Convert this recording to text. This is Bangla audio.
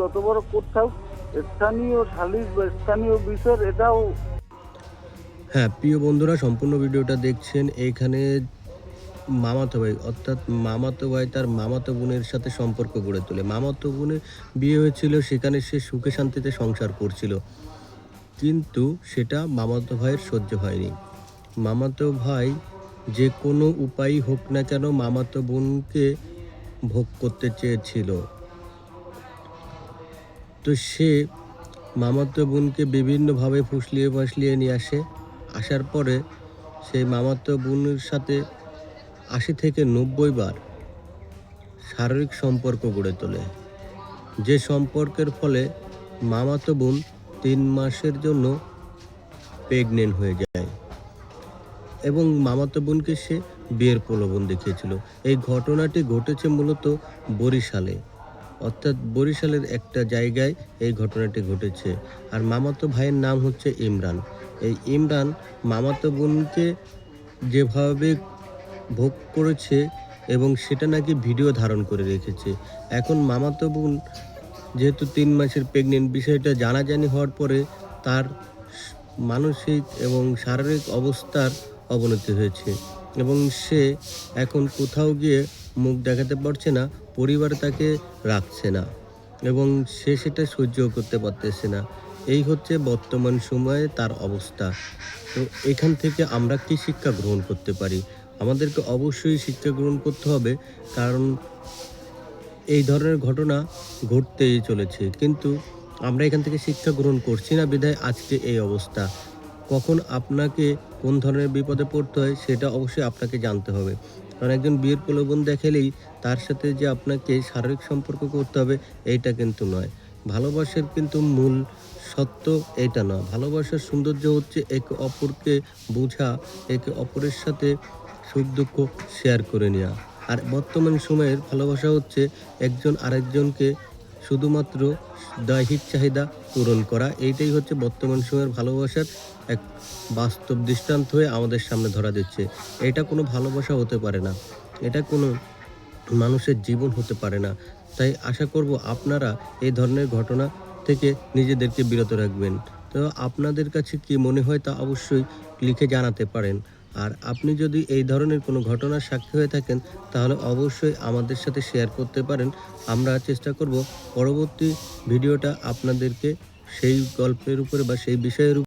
যত বড় কোথাও স্থানীয় সালিশ বা স্থানীয় বিচার এটাও। হ্যাঁ, প্রিয় বন্ধুরা, সম্পূর্ণ ভিডিওটা দেখছেন। এইখানে মামাতো ভাই অর্থাৎ মামাতো ভাই তার মামাতো বোনের সাথে সম্পর্ক গড়ে তোলে। মামাতো বোনের বিয়ে হয়েছিল, সেখানে সে সুখে শান্তিতে সংসার করছিল। কিন্তু সেটা মামাতো ভাইয়ের সহ্য হয়নি। মামাতো ভাই যে কোনো উপায়ই হোক না কেন মামাতো বোনকে ভোগ করতে চেয়েছিল। তো সে মামাতো বোনকে বিভিন্নভাবে ফুসলিয়ে নিয়ে আসে। আসার পরে সেই মামাতো বোনের সাথে ৮০ থেকে ৯০ বার শারীরিক সম্পর্ক গড়ে তোলে। যে সম্পর্কের ফলে মামাতো বোন ৩ মাসের জন্য প্রেগনেন্ট হয়ে যায় এবং মামাতো বোনকে সে বিয়ের প্রলোভন দেখিয়েছিল। এই ঘটনাটি ঘটেছে মূলত বরিশালে। অর্থাৎ বরিশালের একটা জায়গায় এই ঘটনাটি ঘটেছে। আর মামাতো ভাইয়ের নাম হচ্ছে ইমরান। এই ইমরান মামাতো বোনকে যেভাবে ভোগ করেছে এবং সেটা নাকি ভিডিও ধারণ করে রেখেছে। এখন মামাতো বোন যেহেতু ৩ মাসের প্রেগনেন্ট, বিষয়টা জানাজানি হওয়ার পরে তার মানসিক এবং শারীরিক অবস্থার অবনতি হয়েছে এবং সে এখন কোথাও গিয়ে মুখ দেখাতে পারছে না, পরিবার তাকে রাখছে না এবং সে সেটা সহ্যও করতে পারতেছে না। এই হচ্ছে বর্তমান সময়ে তার অবস্থা। তো এখান থেকে আমরা কি শিক্ষা গ্রহণ করতে পারি? আমাদেরকে অবশ্যই শিক্ষা গ্রহণ করতে হবে, কারণ এই ধরনের ঘটনা ঘটতেই চলেছে। কিন্তু আমরা এখান থেকে শিক্ষা গ্রহণ করছি না বিধায় আজকে এই অবস্থা। কখন আপনাকে কোন ধরনের বিপদে পড়তে হয় সেটা অবশ্যই আপনাকে জানতে হবে। কারণ একজন বিয়ের প্রলোভন দেখালেই তার সাথে যে আপনাকে শারীরিক সম্পর্ক করতে হবে এইটা কিন্তু নয়। ভালোবাসার কিন্তু মূল সত্য এইটা নয়। ভালোবাসার সৌন্দর্য হচ্ছে একে অপরকে বোঝা, একে অপরের সাথে সুখ-দুঃখ শেয়ার করে নেয়া। আর বর্তমান সময়ের ভালোবাসা হচ্ছে একজন আরেকজনকে শুধুমাত্র দৈহিক চাহিদা পূরণ করা। এইটাই হচ্ছে বর্তমান সময়ের ভালোবাসার এক বাস্তব দৃষ্টান্ত হয়ে আমাদের সামনে ধরা দিচ্ছে। এটা কোনো ভালোবাসা হতে পারে না। এটা কোনো মানুষের জীবন হতে পারে না। তাই আশা করব আপনারা এই ধরনের ঘটনা থেকে নিজেদেরকে বিরত রাখবেন। তো আপনাদের কাছে কি মনে হয় তা অবশ্যই লিখে জানাতে পারেন। আর আপনি যদি এই ধরনের কোনো ঘটনার সাক্ষী হয়ে থাকেন তাহলে অবশ্যই আমাদের সাথে শেয়ার করতে পারেন। আমরা চেষ্টা করব পরবর্তী ভিডিওটা আপনাদেরকে সেই গল্পের উপরে বা সেই বিষয়ের